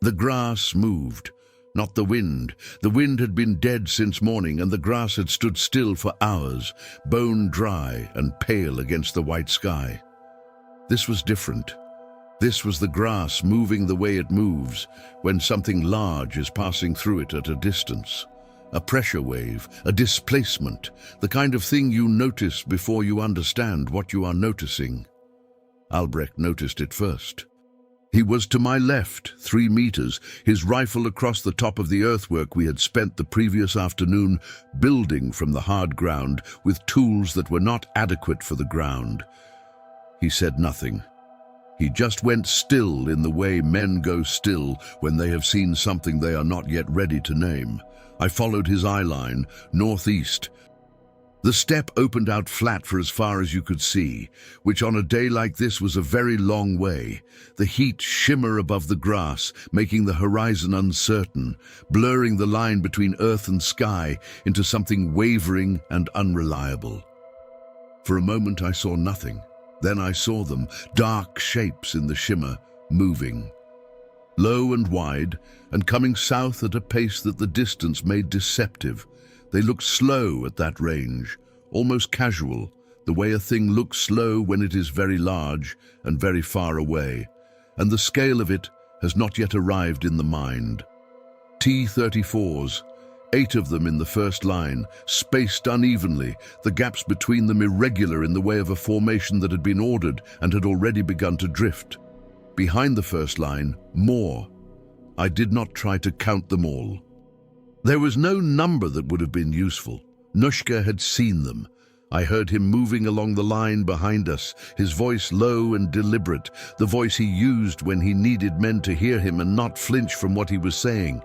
The grass moved, not the wind. The wind had been dead since morning, and the grass had stood still for hours, bone dry and pale against the white sky. This was different. This was the grass moving the way it moves when something large is passing through it at a distance. A pressure wave, a displacement, the kind of thing you notice before you understand what you are noticing. Albrecht noticed it first. He was to my left, 3 meters, his rifle across the top of the earthwork we had spent the previous afternoon building from the hard ground with tools that were not adequate for the ground. He said nothing. He just went still in the way men go still when they have seen something they are not yet ready to name. I followed his eye line, northeast. The steppe opened out flat for as far as you could see, which on a day like this was a very long way. The heat shimmer above the grass, making the horizon uncertain, blurring the line between earth and sky into something wavering and unreliable. For a moment I saw nothing. Then I saw them, dark shapes in the shimmer, moving. Low and wide, and coming south at a pace that the distance made deceptive. They looked slow at that range, almost casual, the way a thing looks slow when it is very large and very far away, and the scale of it has not yet arrived in the mind. T-34s, 8 of them in the first line, spaced unevenly, the gaps between them irregular in the way of a formation that had been ordered and had already begun to drift. Behind the first line, more. I did not try to count them all. There was no number that would have been useful. Nushka had seen them. I heard him moving along the line behind us, his voice low and deliberate, the voice he used when he needed men to hear him and not flinch from what he was saying.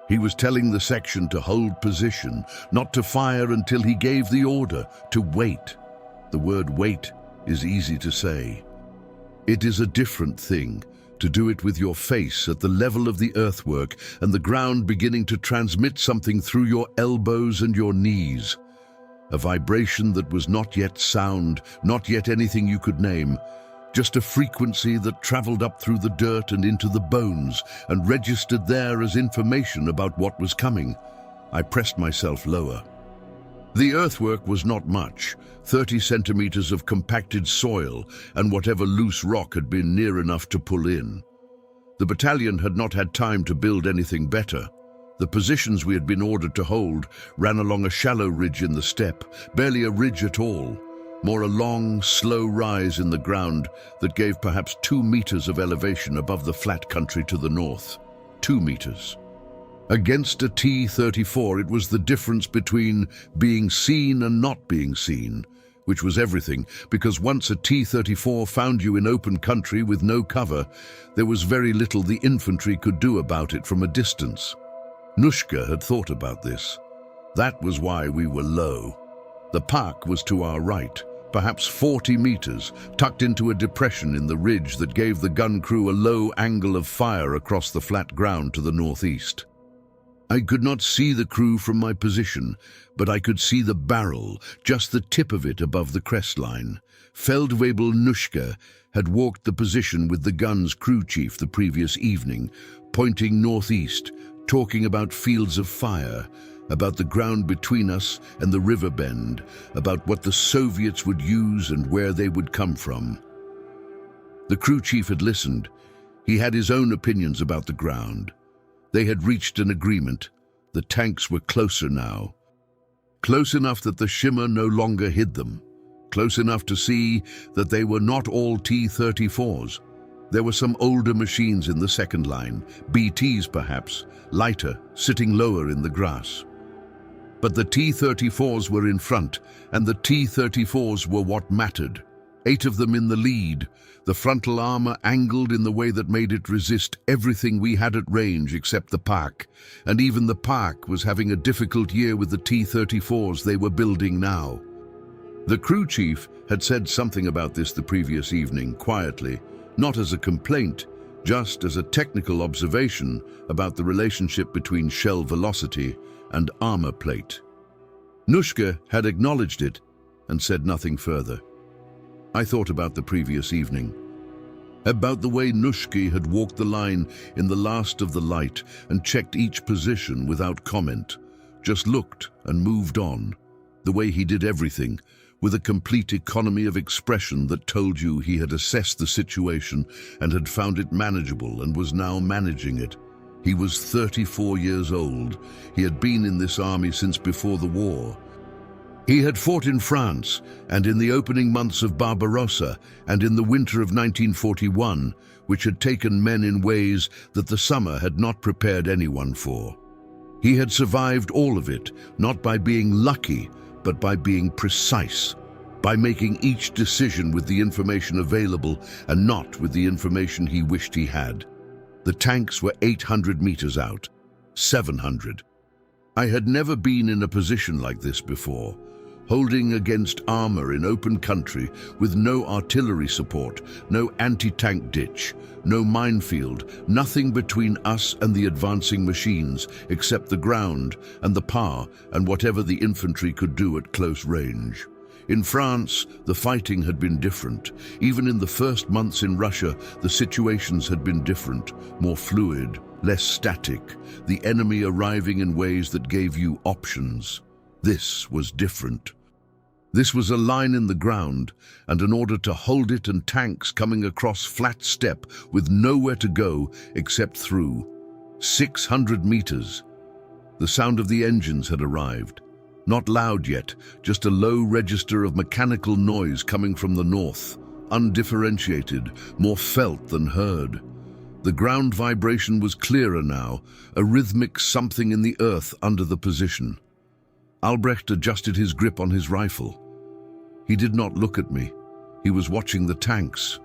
He was telling the section to hold position, not to fire until he gave the order, to wait. The word wait is easy to say. It is a different thing to do it with your face at the level of the earthwork and the ground beginning to transmit something through your elbows and your knees. A vibration that was not yet sound, not yet anything you could name, just a frequency that traveled up through the dirt and into the bones and registered there as information about what was coming. I pressed myself lower. The earthwork was not much, 30 centimeters of compacted soil and whatever loose rock had been near enough to pull in. The battalion had not had time to build anything better. The positions we had been ordered to hold ran along a shallow ridge in the steppe, barely a ridge at all, more a long, slow rise in the ground that gave perhaps 2 meters of elevation above the flat country to the north. 2 meters. Against a T-34, it was the difference between being seen and not being seen, which was everything, because once a T-34 found you in open country with no cover, there was very little the infantry could do about it from a distance. Nushka had thought about this. That was why we were low. The park was to our right, perhaps 40 meters, tucked into a depression in the ridge that gave the gun crew a low angle of fire across the flat ground to the northeast. I could not see the crew from my position, but I could see the barrel, just the tip of it above the crest line. Feldwebel Nushka had walked the position with the gun's crew chief the previous evening, pointing northeast, talking about fields of fire, about the ground between us and the river bend, about what the Soviets would use and where they would come from. The crew chief had listened. He had his own opinions about the ground. They had reached an agreement. The tanks were closer now. Close enough that the shimmer no longer hid them. Close enough to see that they were not all T-34s. There were some older machines in the second line, BTs perhaps, lighter, sitting lower in the grass. But the T-34s were in front, and the T-34s were what mattered. 8 of them in the lead, the frontal armor angled in the way that made it resist everything we had at range except the park, and even the park was having a difficult year with the T-34s they were building now. The crew chief had said something about this the previous evening, quietly, not as a complaint, just as a technical observation about the relationship between shell velocity and armor plate. Nushka had acknowledged it and said nothing further. I thought about the previous evening. about the way Nushki had walked the line in the last of the light and checked each position without comment, just looked and moved on, the way he did everything, with a complete economy of expression that told you he had assessed the situation and had found it manageable and was now managing it. He was 34 years old. He had been in this army since before the war. He had fought in France and in the opening months of Barbarossa and in the winter of 1941, which had taken men in ways that the summer had not prepared anyone for. He had survived all of it, not by being lucky, but by being precise, by making each decision with the information available and not with the information he wished he had. The tanks were 800 meters out, 700. I had never been in a position like this before, holding against armor in open country with no artillery support, no anti-tank ditch, no minefield, nothing between us and the advancing machines except the ground and the power and whatever the infantry could do at close range. In France, the fighting had been different. Even in the first months in Russia, the situations had been different, more fluid, less static, the enemy arriving in ways that gave you options. This was different. This was a line in the ground, and in order to hold it and tanks coming across flat steppe with nowhere to go except through. 600 meters. The sound of the engines had arrived. Not loud yet, just a low register of mechanical noise coming from the north, undifferentiated, more felt than heard. The ground vibration was clearer now, a rhythmic something in the earth under the position. Albrecht adjusted his grip on his rifle. He did not look at me. He was watching the tanks.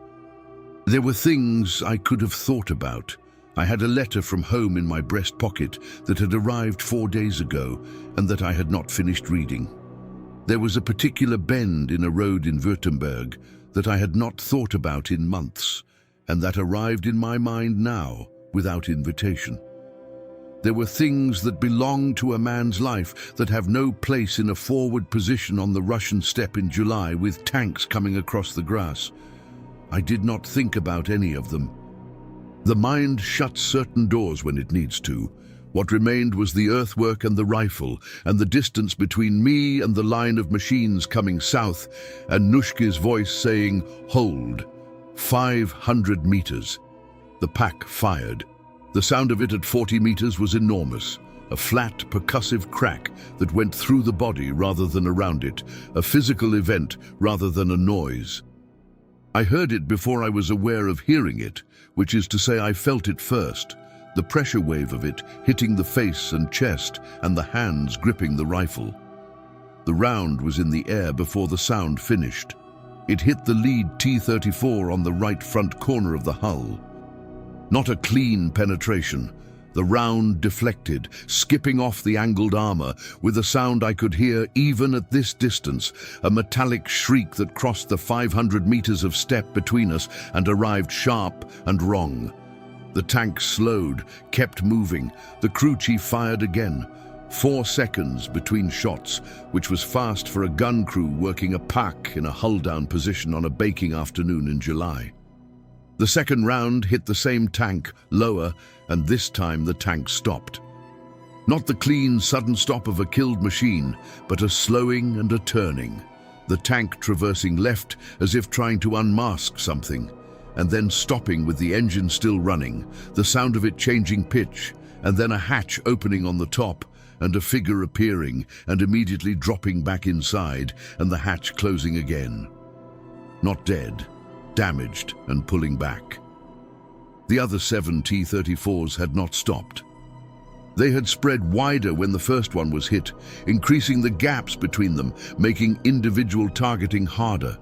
There were things I could have thought about. I had a letter from home in my breast pocket that had arrived 4 days ago and that I had not finished reading. There was a particular bend in a road in Württemberg that I had not thought about in months, and that arrived in my mind now without invitation. There were things that belong to a man's life that have no place in a forward position on the Russian steppe in July with tanks coming across the grass. I did not think about any of them. The mind shuts certain doors when it needs to. What remained was the earthwork and the rifle, and the distance between me and the line of machines coming south, and Nushki's voice saying, "Hold." 500 meters. The pack fired. The sound of it at 40 meters was enormous, a flat, percussive crack that went through the body rather than around it, a physical event rather than a noise. I heard it before I was aware of hearing it, which is to say I felt it first, the pressure wave of it hitting the face and chest and the hands gripping the rifle. The round was in the air before the sound finished. It hit the lead T-34 on the right front corner of the hull. Not a clean penetration. The round deflected, skipping off the angled armor, with a sound I could hear even at this distance, a metallic shriek that crossed the 500 meters of steppe between us and arrived sharp and wrong. The tank slowed, kept moving. The crew chief fired again. 4 seconds between shots, which was fast for a gun crew working a pack in a hull-down position on a baking afternoon in July. The second round hit the same tank, lower, and this time the tank stopped. Not the clean, sudden stop of a killed machine, but a slowing and a turning. The tank traversing left as if trying to unmask something, and then stopping with the engine still running, the sound of it changing pitch, and then a hatch opening on the top, and a figure appearing and immediately dropping back inside, and the hatch closing again. Not dead. Damaged and pulling back. The other 7 T-34s had not stopped. They had spread wider when the first one was hit, increasing the gaps between them, making individual targeting harder.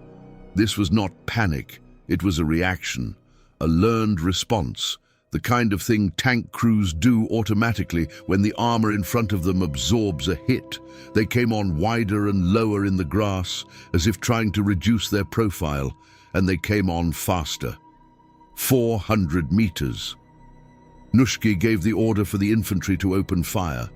This was not panic, it was a reaction, a learned response, the kind of thing tank crews do automatically when the armor in front of them absorbs a hit. They came on wider and lower in the grass, as if trying to reduce their profile, and they came on faster. 400 meters. Nushki gave the order for the infantry to open fire.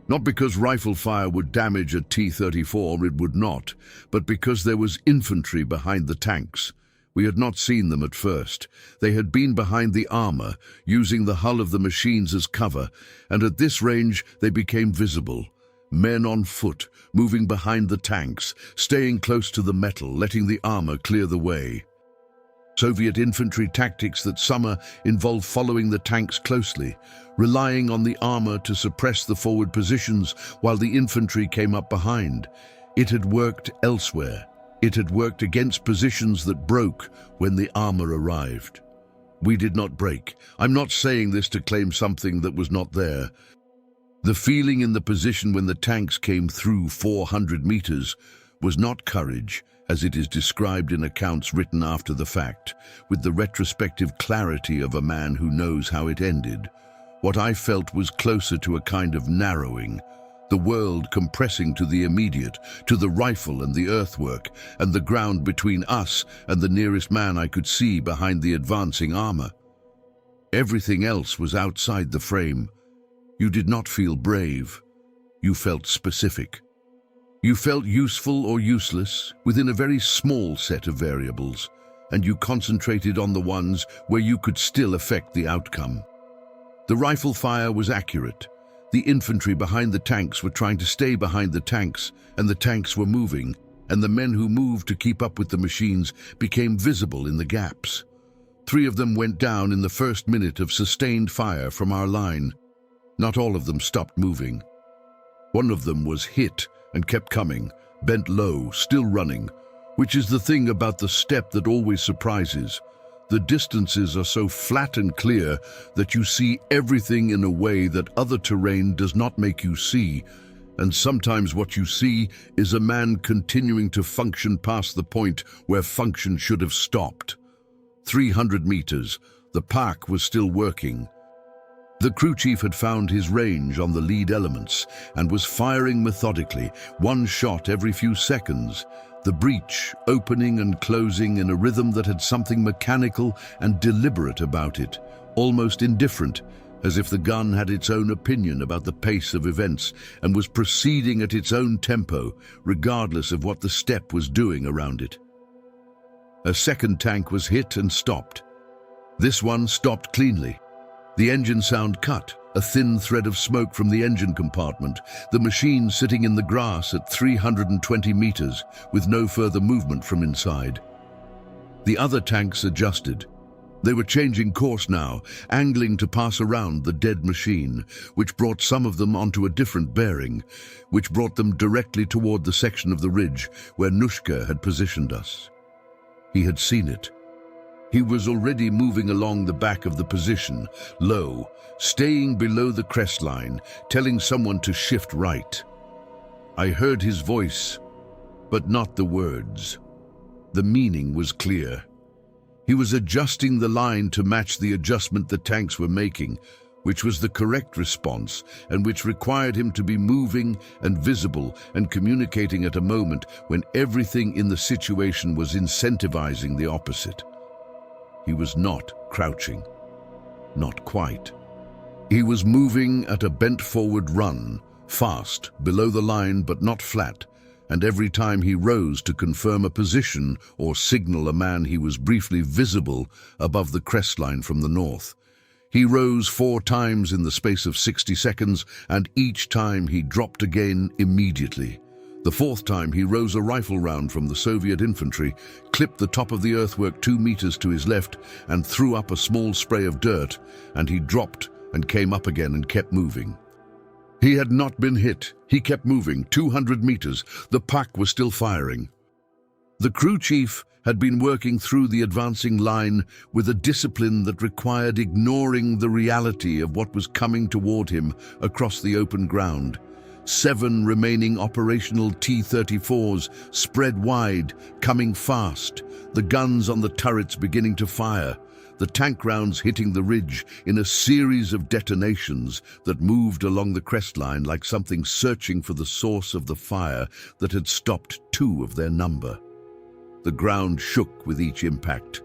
Not because rifle fire would damage a T-34, it would not, but because there was infantry behind the tanks. We had not seen them at first. They had been behind the armor, using the hull of the machines as cover, and at this range they became visible. Men on foot, moving behind the tanks, staying close to the metal, letting the armor clear the way. Soviet infantry tactics that summer involved following the tanks closely, relying on the armor to suppress the forward positions while the infantry came up behind. It had worked elsewhere. It had worked against positions that broke when the armor arrived. We did not break. I'm not saying this to claim something that was not there. The feeling in the position when the tanks came through 400 meters was not courage, as it is described in accounts written after the fact, with the retrospective clarity of a man who knows how it ended. What I felt was closer to a kind of narrowing, the world compressing to the immediate, to the rifle and the earthwork, and the ground between us and the nearest man I could see behind the advancing armor. Everything else was outside the frame. You did not feel brave. You felt specific. You felt useful or useless within a very small set of variables, and you concentrated on the ones where you could still affect the outcome. The rifle fire was accurate. The infantry behind the tanks were trying to stay behind the tanks, and the tanks were moving, and the men who moved to keep up with the machines became visible in the gaps. 3 of them went down in the first minute of sustained fire from our line. Not all of them stopped moving. One of them was hit and kept coming, bent low, still running, which is the thing about the steppe that always surprises. The distances are so flat and clear that you see everything in a way that other terrain does not make you see, and sometimes what you see is a man continuing to function past the point where function should have stopped. 300 meters, the park was still working. The crew chief had found his range on the lead elements and was firing methodically, 1 shot every few seconds, the breech opening and closing in a rhythm that had something mechanical and deliberate about it, almost indifferent, as if the gun had its own opinion about the pace of events and was proceeding at its own tempo, regardless of what the steppe was doing around it. A second tank was hit and stopped. This one stopped cleanly. The engine sound cut, a thin thread of smoke from the engine compartment, the machine sitting in the grass at 320 meters, with no further movement from inside. The other tanks adjusted. They were changing course now, angling to pass around the dead machine, which brought some of them onto a different bearing, which brought them directly toward the section of the ridge where Nushka had positioned us. He had seen it. He was already moving along the back of the position, low, staying below the crest line, telling someone to shift right. I heard his voice, but not the words. The meaning was clear. He was adjusting the line to match the adjustment the tanks were making, which was the correct response and which required him to be moving and visible and communicating at a moment when everything in the situation was incentivizing the opposite. He was not crouching. Not quite. He was moving at a bent-forward run, fast, below the line but not flat, and every time he rose to confirm a position or signal a man he was briefly visible above the crest line from the north. He rose 4 times in the space of 60 seconds, and each time he dropped again immediately. The 4th time he rose a rifle round from the Soviet infantry, clipped the top of the earthwork 2 meters to his left and threw up a small spray of dirt, and he dropped and came up again and kept moving. He had not been hit. He kept moving 200 meters. The pack was still firing. The crew chief had been working through the advancing line with a discipline that required ignoring the reality of what was coming toward him across the open ground. 7 remaining operational T-34s spread wide, coming fast, the guns on the turrets beginning to fire, the tank rounds hitting the ridge in a series of detonations that moved along the crest line like something searching for the source of the fire that had stopped 2 of their number. The ground shook with each impact.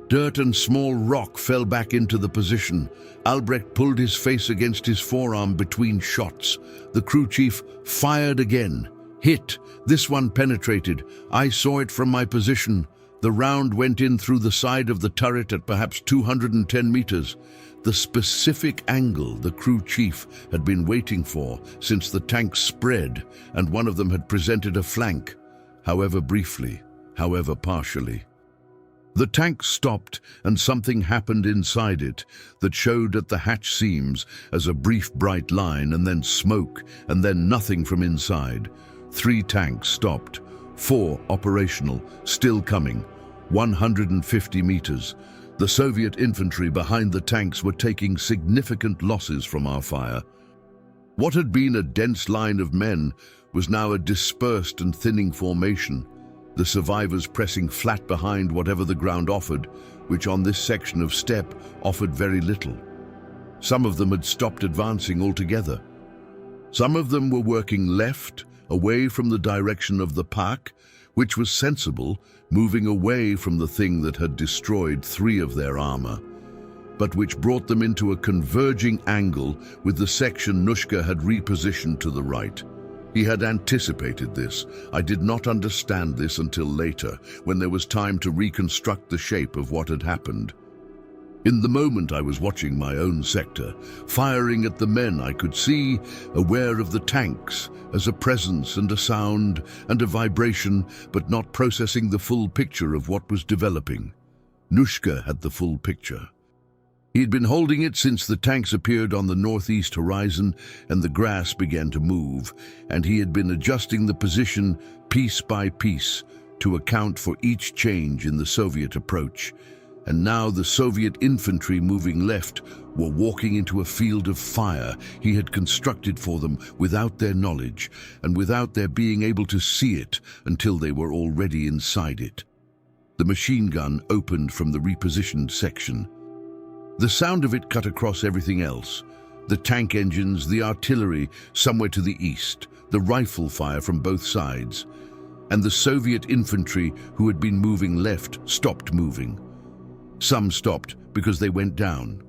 Dirt and small rock fell back into the position. Albrecht pulled his face against his forearm between shots. The crew chief fired again. Hit. This one penetrated. I saw it from my position. The round went in through the side of the turret at perhaps 210 meters, the specific angle the crew chief had been waiting for since the tanks spread and one of them had presented a flank, however briefly, however partially. The tank stopped and something happened inside it that showed at the hatch seams as a brief bright line and then smoke and then nothing from inside. 3 tanks stopped, 4 operational, still coming, 150 meters. The Soviet infantry behind the tanks were taking significant losses from our fire. What had been a dense line of men was now a dispersed and thinning formation, the survivors pressing flat behind whatever the ground offered, which on this section of steppe offered very little. Some of them had stopped advancing altogether. Some of them were working left, away from the direction of the park, which was sensible, moving away from the thing that had destroyed 3 of their armor, but which brought them into a converging angle with the section Nushka had repositioned to the right. He had anticipated this. I did not understand this until later, when there was time to reconstruct the shape of what had happened. In the moment I was watching my own sector, firing at the men I could see, aware of the tanks as a presence and a sound and a vibration, but not processing the full picture of what was developing. Nushka had the full picture. He had been holding it since the tanks appeared on the northeast horizon and the grass began to move, and he had been adjusting the position piece by piece to account for each change in the Soviet approach. And now the Soviet infantry moving left were walking into a field of fire he had constructed for them without their knowledge and without their being able to see it until they were already inside it. The machine gun opened from the repositioned section. The sound of it cut across everything else. The tank engines, the artillery somewhere to the east, the rifle fire from both sides. And the Soviet infantry who had been moving left stopped moving. Some stopped because they went down.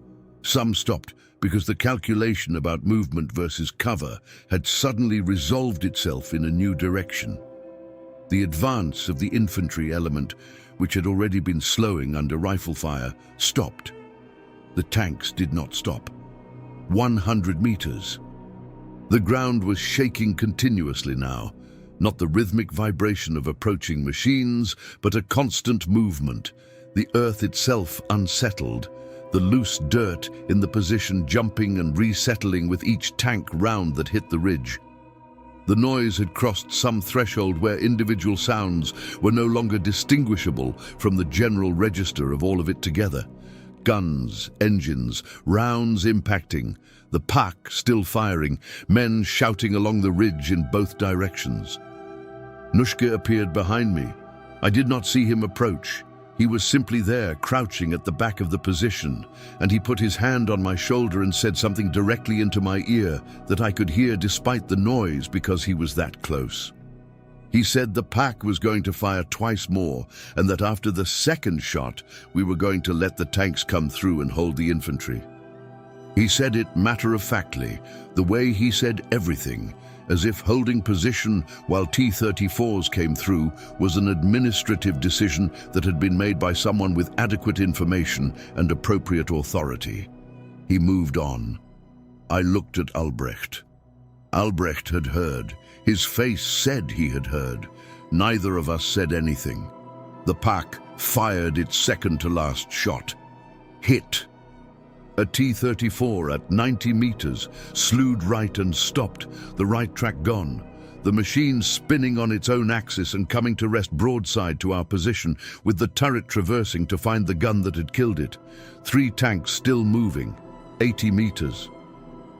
Some stopped because the calculation about movement versus cover had suddenly resolved itself in a new direction. The advance of the infantry element, which had already been slowing under rifle fire, stopped. The tanks did not stop. 100 meters. The ground was shaking continuously now, not the rhythmic vibration of approaching machines, but a constant movement. The earth itself unsettled, the loose dirt in the position jumping and resettling with each tank round that hit the ridge. The noise had crossed some threshold where individual sounds were no longer distinguishable from the general register of all of it together. Guns, engines, rounds impacting, the Pak still firing, men shouting along the ridge in both directions. Nushka appeared behind me. I did not see him approach. He was simply there, crouching at the back of the position, and he put his hand on my shoulder and said something directly into my ear that I could hear despite the noise because he was that close. He said the Pak was going to fire twice more, and that after the second shot, we were going to let the tanks come through and hold the infantry. He said it matter-of-factly, the way he said everything, as if holding position while T-34s came through was an administrative decision that had been made by someone with adequate information and appropriate authority. He moved on. I looked at Albrecht. Albrecht had heard. His face said he had heard. Neither of us said anything. The Pak fired its second-to-last shot. Hit. A T-34 at 90 meters, slewed right and stopped, the right track gone. The machine spinning on its own axis and coming to rest broadside to our position, with the turret traversing to find the gun that had killed it. 3 tanks still moving, 80 meters.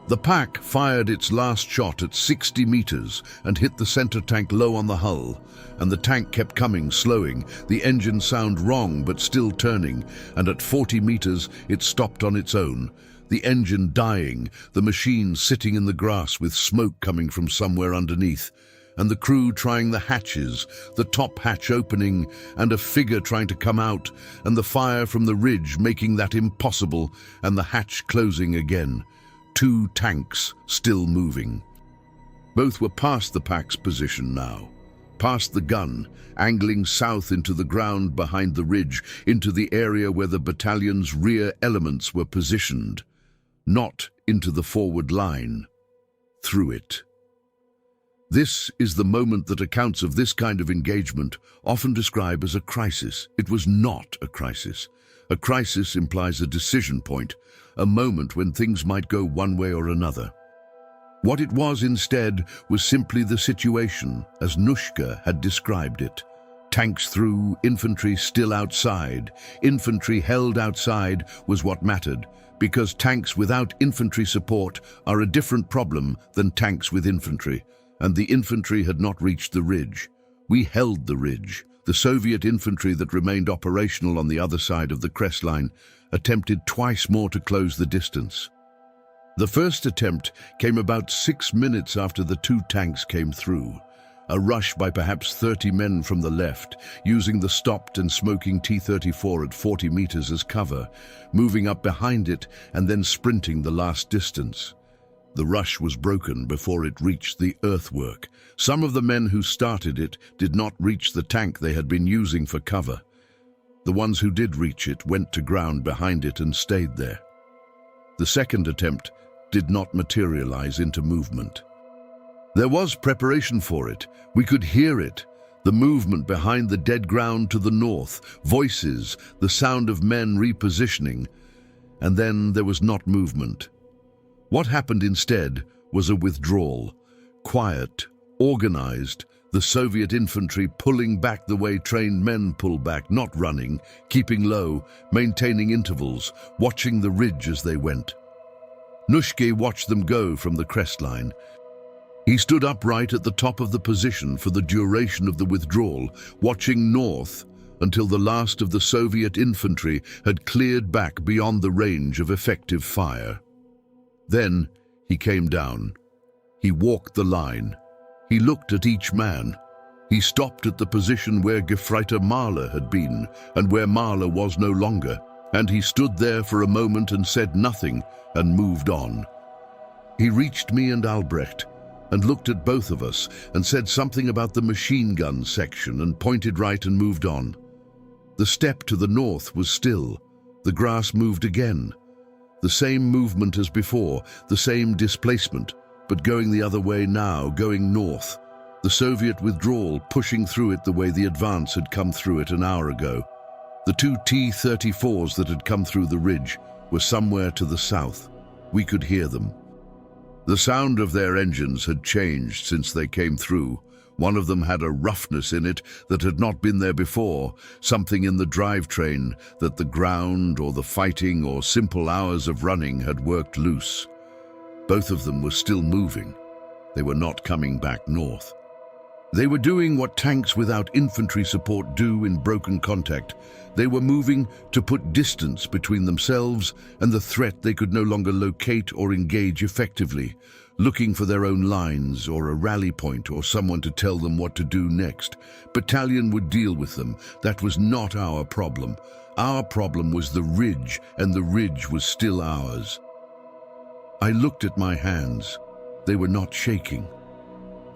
The Pak fired its last shot at 60 meters and hit the center tank low on the hull, and the tank kept coming, slowing, the engine sound wrong but still turning, and at 40 meters it stopped on its own, the engine dying, the machine sitting in the grass with smoke coming from somewhere underneath, and the crew trying the hatches, the top hatch opening, and a figure trying to come out, and the fire from the ridge making that impossible, and the hatch closing again. 2 tanks still moving. Both were past the Pak's position now. past the gun, angling south into the ground behind the ridge, into the area where the battalion's rear elements were positioned. Not into the forward line, through it. This is the moment that accounts of this kind of engagement often describe as a crisis. It was not a crisis. A crisis implies a decision point, a moment when things might go one way or another. What it was instead was simply the situation as Nushka had described it. Tanks through, infantry still outside. Infantry held outside was what mattered, because tanks without infantry support are a different problem than tanks with infantry, and the infantry had not reached the ridge. We held the ridge. The Soviet infantry that remained operational on the other side of the crest line attempted twice more to close the distance. The first attempt came about 6 minutes after the 2 tanks came through. A rush by perhaps 30 men from the left, using the stopped and smoking T-34 at 40 meters as cover, moving up behind it and then sprinting the last distance. The rush was broken before it reached the earthwork. Some of the men who started it did not reach the tank they had been using for cover. The ones who did reach it went to ground behind it and stayed there. The second attempt did not materialize into movement. There was preparation for it. We could hear it. The movement behind the dead ground to the north, voices, the sound of men repositioning. And then there was not movement. What happened instead was a withdrawal. Quiet, organized, the Soviet infantry pulling back the way trained men pull back, not running, keeping low, maintaining intervals, watching the ridge as they went. Nushka watched them go from the crest line. He stood upright at the top of the position for the duration of the withdrawal, watching north until the last of the Soviet infantry had cleared back beyond the range of effective fire. Then he came down. He walked the line. He looked at each man. He stopped at the position where Gefreiter Mahler had been and where Mahler was no longer, and he stood there for a moment and said nothing and moved on. He reached me and Albrecht and looked at both of us and said something about the machine gun section and pointed right and moved on. The steppe to the north was still. The grass moved again. The same movement as before, the same displacement, but going the other way now, going north. The Soviet withdrawal pushing through it the way the advance had come through it an hour ago. The 2 T-34s that had come through the ridge were somewhere to the south. We could hear them. The sound of their engines had changed since they came through. One of them had a roughness in it that had not been there before, something in the drivetrain that the ground or the fighting or simple hours of running had worked loose. Both of them were still moving. They were not coming back north. They were doing what tanks without infantry support do in broken contact. They were moving to put distance between themselves and the threat they could no longer locate or engage effectively, looking for their own lines or a rally point or someone to tell them what to do next. Battalion would deal with them. That was not our problem. Our problem was the ridge, and the ridge was still ours. I looked at my hands. They were not shaking.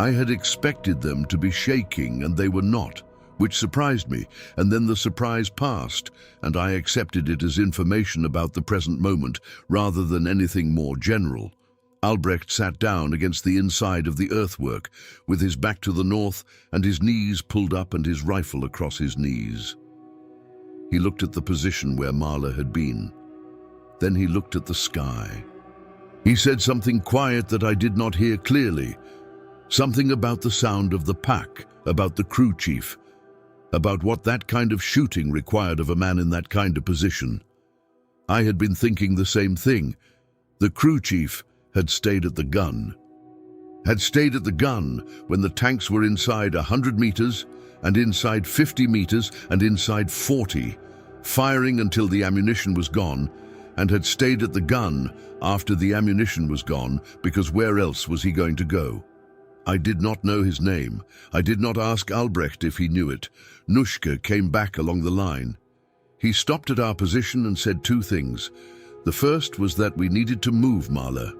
I had expected them to be shaking, and they were not, which surprised me, and then the surprise passed, and I accepted it as information about the present moment rather than anything more general. Albrecht sat down against the inside of the earthwork, with his back to the north and his knees pulled up and his rifle across his knees. He looked at the position where Mahler had been. Then he looked at the sky. He said something quiet that I did not hear clearly, something about the sound of the pack, about the crew chief, about what that kind of shooting required of a man in that kind of position. I had been thinking the same thing. The crew chief had stayed at the gun. Had stayed at the gun when the tanks were inside 100 meters, and inside 50 meters, and inside 40, firing until the ammunition was gone, and had stayed at the gun after the ammunition was gone, because where else was he going to go? I did not know his name. I did not ask Albrecht if he knew it. Nushka came back along the line. He stopped at our position and said 2 things. The first was that we needed to move Mahler.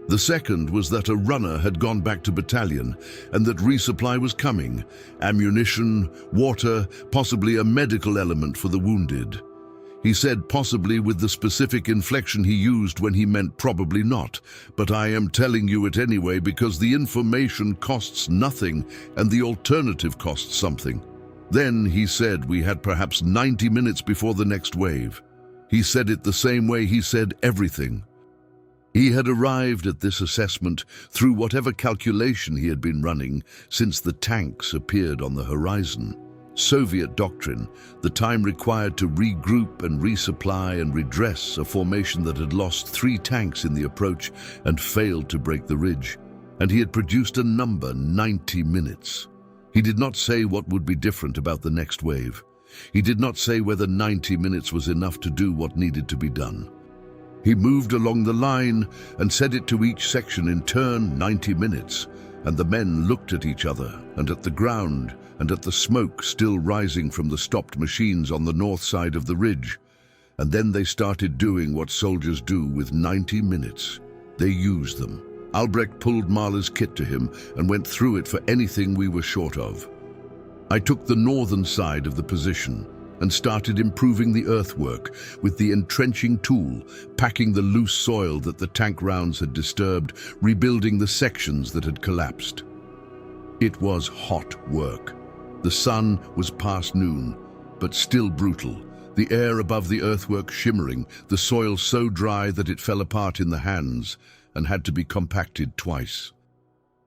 The second was that a runner had gone back to battalion and that resupply was coming, ammunition, water, possibly a medical element for the wounded. He said possibly with the specific inflection he used when he meant probably not, but I am telling you it anyway because the information costs nothing and the alternative costs something. Then he said we had perhaps 90 minutes before the next wave. He said it the same way he said everything. He had arrived at this assessment through whatever calculation he had been running since the tanks appeared on the horizon. Soviet doctrine, the time required to regroup and resupply and redress a formation that had lost 3 tanks in the approach and failed to break the ridge. And he had produced a number, 90 minutes. He did not say what would be different about the next wave. He did not say whether 90 minutes was enough to do what needed to be done. He moved along the line and said it to each section in turn, 90 minutes, and the men looked at each other and at the ground and at the smoke still rising from the stopped machines on the north side of the ridge. And then they started doing what soldiers do with 90 minutes. They used them. Albrecht pulled Mahler's kit to him and went through it for anything we were short of. I took the northern side of the position and started improving the earthwork with the entrenching tool, packing the loose soil that the tank rounds had disturbed, rebuilding the sections that had collapsed. It was hot work. The sun was past noon, but still brutal, the air above the earthwork shimmering, the soil so dry that it fell apart in the hands and had to be compacted twice.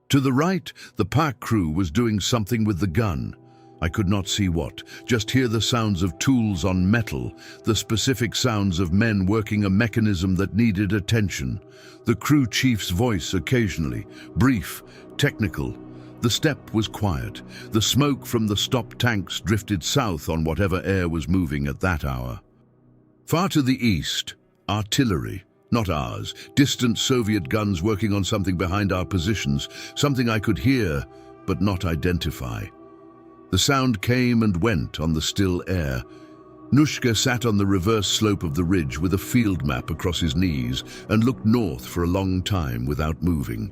To the right, the park crew was doing something with the gun. I could not see what, just hear the sounds of tools on metal, the specific sounds of men working a mechanism that needed attention, the crew chief's voice occasionally, brief, technical. The steppe was quiet. The smoke from the stopped tanks drifted south on whatever air was moving at that hour. Far to the east, artillery, not ours, distant Soviet guns working on something behind our positions, something I could hear but not identify. The sound came and went on the still air. Nushka sat on the reverse slope of the ridge with a field map across his knees and looked north for a long time without moving.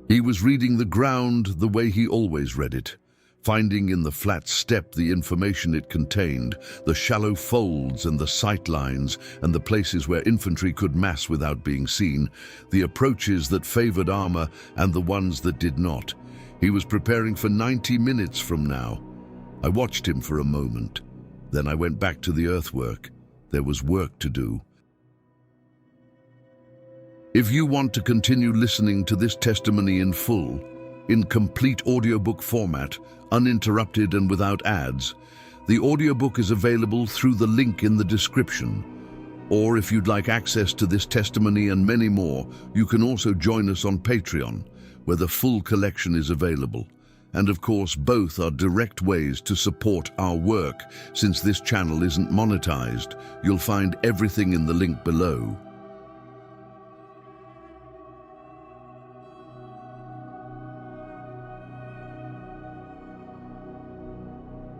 He was reading the ground the way he always read it, finding in the flat steppe the information it contained, the shallow folds and the sight lines and the places where infantry could mass without being seen, the approaches that favored armor and the ones that did not. He was preparing for 90 minutes from now. I watched him for a moment. Then I went back to the earthwork. There was work to do. If you want to continue listening to this testimony in full, in complete audiobook format, uninterrupted and without ads, the audiobook is available through the link in the description. Or if you'd like access to this testimony and many more, you can also join us on Patreon, where the full collection is available. And of course, both are direct ways to support our work. Since this channel isn't monetized, you'll find everything in the link below.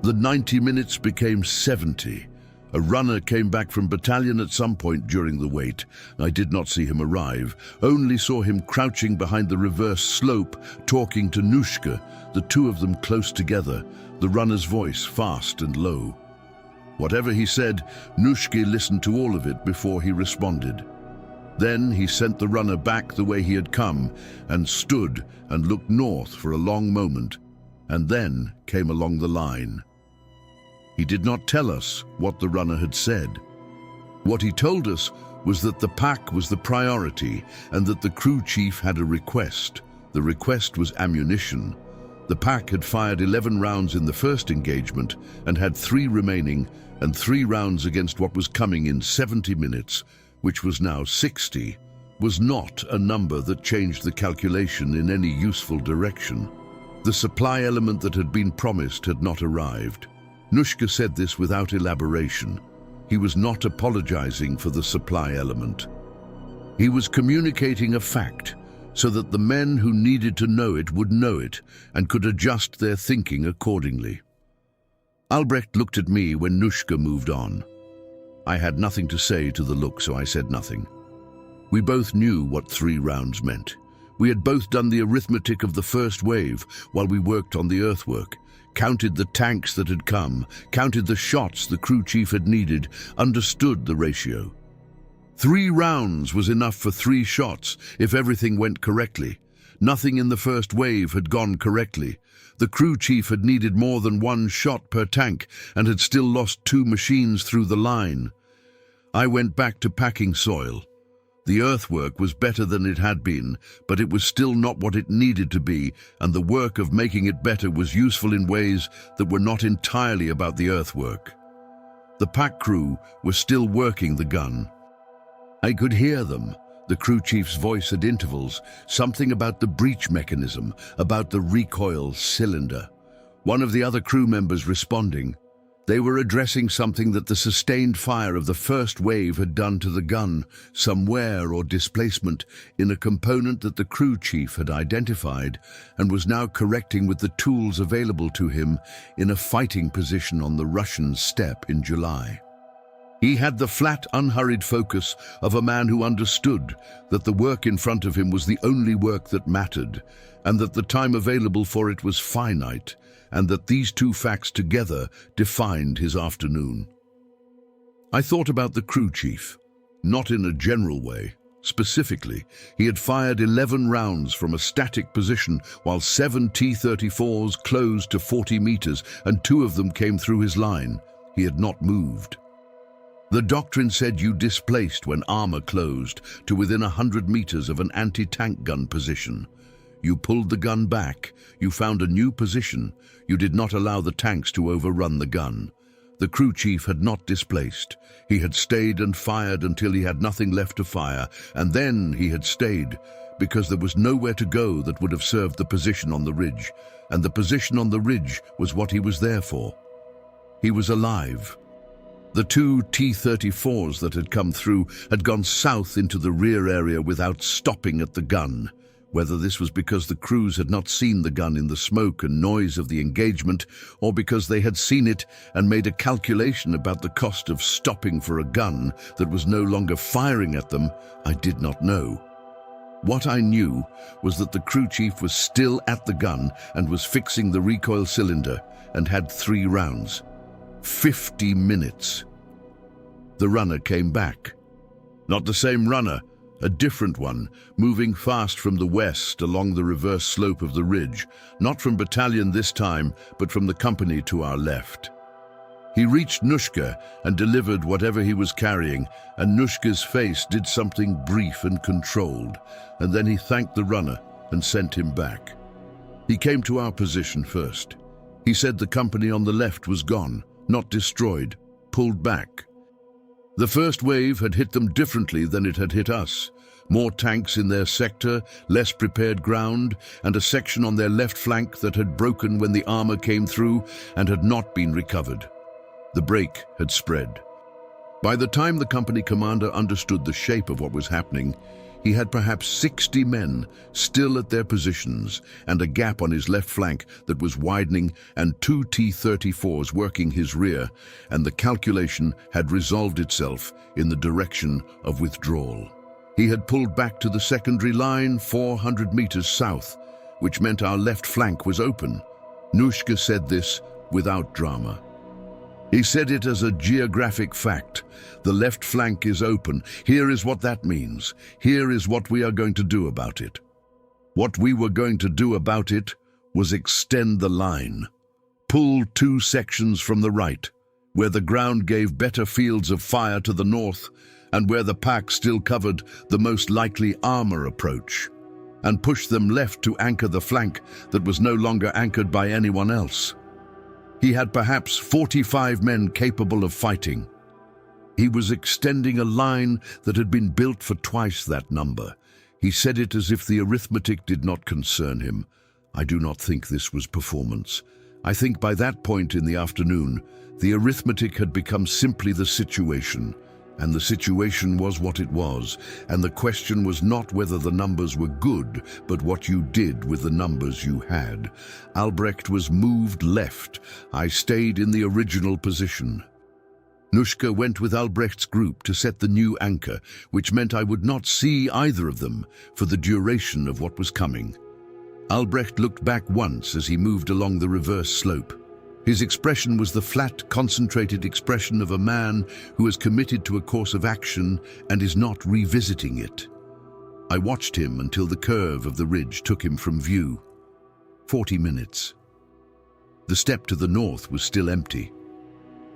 The 90 minutes became 70. A runner came back from battalion at some point during the wait. I did not see him arrive, only saw him crouching behind the reverse slope, talking to Nushka, the two of them close together, the runner's voice fast and low. Whatever he said, Nushka listened to all of it before he responded. Then he sent the runner back the way he had come and stood and looked north for a long moment, and then came along the line. He did not tell us what the runner had said. What he told us was that the pack was the priority and that the crew chief had a request. The request was ammunition. The pack had fired 11 rounds in the first engagement and had 3 remaining, and 3 rounds against what was coming in 70 minutes, which was now 60, was not a number that changed the calculation in any useful direction. The supply element that had been promised had not arrived. Nushka said this without elaboration. He was not apologizing for the supply element. He was communicating a fact so that the men who needed to know it would know it and could adjust their thinking accordingly. Albrecht looked at me when Nushka moved on. I had nothing to say to the look, so I said nothing. We both knew what 3 rounds meant. We had both done the arithmetic of the first wave while we worked on the earthwork, counted the tanks that had come, counted the shots the crew chief had needed, understood the ratio. 3 rounds was enough for 3 shots if everything went correctly. Nothing in the first wave had gone correctly. The crew chief had needed more than 1 shot per tank and had still lost 2 machines through the line. I went back to packing soil. The earthwork was better than it had been, but it was still not what it needed to be, and the work of making it better was useful in ways that were not entirely about the earthwork. The pack crew was still working the gun. I could hear them, the crew chief's voice at intervals, something about the breech mechanism, about the recoil cylinder. One of the other crew members responding. They were addressing something that the sustained fire of the first wave had done to the gun, some wear or displacement in a component that the crew chief had identified and was now correcting with the tools available to him in a fighting position on the Russian steppe in July. He had the flat, unhurried focus of a man who understood that the work in front of him was the only work that mattered, and that the time available for it was finite, and that these 2 facts together defined his afternoon. I thought about the crew chief, not in a general way. Specifically, he had fired 11 rounds from a static position while 7 T-34s closed to 40 meters, and 2 of them came through his line. He had not moved. The doctrine said you displaced when armor closed to within 100 meters of an anti-tank gun position. You pulled the gun back, you found a new position, you did not allow the tanks to overrun the gun. The crew chief had not displaced. He had stayed and fired until he had nothing left to fire, and then he had stayed, because there was nowhere to go that would have served the position on the ridge, and the position on the ridge was what he was there for. He was alive. The 2 T-34s that had come through had gone south into the rear area without stopping at the gun. Whether this was because the crews had not seen the gun in the smoke and noise of the engagement, or because they had seen it and made a calculation about the cost of stopping for a gun that was no longer firing at them, I did not know. What I knew was that the crew chief was still at the gun and was fixing the recoil cylinder and had 3 rounds. 50 minutes. The runner came back. Not the same runner, a different one, moving fast from the west along the reverse slope of the ridge, not from battalion this time, but from the company to our left. He reached Nushka and delivered whatever he was carrying, and Nushka's face did something brief and controlled, and then he thanked the runner and sent him back. He came to our position first. He said the company on the left was gone, not destroyed, pulled back. The first wave had hit them differently than it had hit us. More tanks in their sector, less prepared ground, and a section on their left flank that had broken when the armor came through and had not been recovered. The break had spread. By the time the company commander understood the shape of what was happening, he had perhaps 60 men still at their positions and a gap on his left flank that was widening and 2 T-34s working his rear, and the calculation had resolved itself in the direction of withdrawal. He had pulled back to the secondary line 400 meters south, which meant our left flank was open. Nushka said this without drama. He said it as a geographic fact. The left flank is open. Here is what that means. Here is what we are going to do about it. What we were going to do about it was extend the line. Pull 2 sections from the right, where the ground gave better fields of fire to the north and where the pack still covered the most likely armor approach, and push them left to anchor the flank that was no longer anchored by anyone else. He had perhaps 45 men capable of fighting. He was extending a line that had been built for twice that number. He said it as if the arithmetic did not concern him. I do not think this was performance. I think by that point in the afternoon, the arithmetic had become simply the situation, and the situation was what it was, and the question was not whether the numbers were good, but what you did with the numbers you had. Albrecht was moved left. I stayed in the original position. Nushka went with Albrecht's group to set the new anchor, which meant I would not see either of them for the duration of what was coming. Albrecht looked back once as he moved along the reverse slope. His expression was the flat, concentrated expression of a man who is committed to a course of action and is not revisiting it. I watched him until the curve of the ridge took him from view. 40 minutes. The steppe to the north was still empty.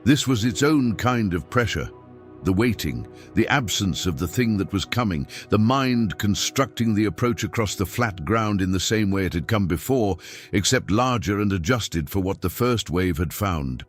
This was its own kind of pressure. The waiting, the absence of the thing that was coming, the mind constructing the approach across the flat ground in the same way it had come before, except larger and adjusted for what the first wave had found.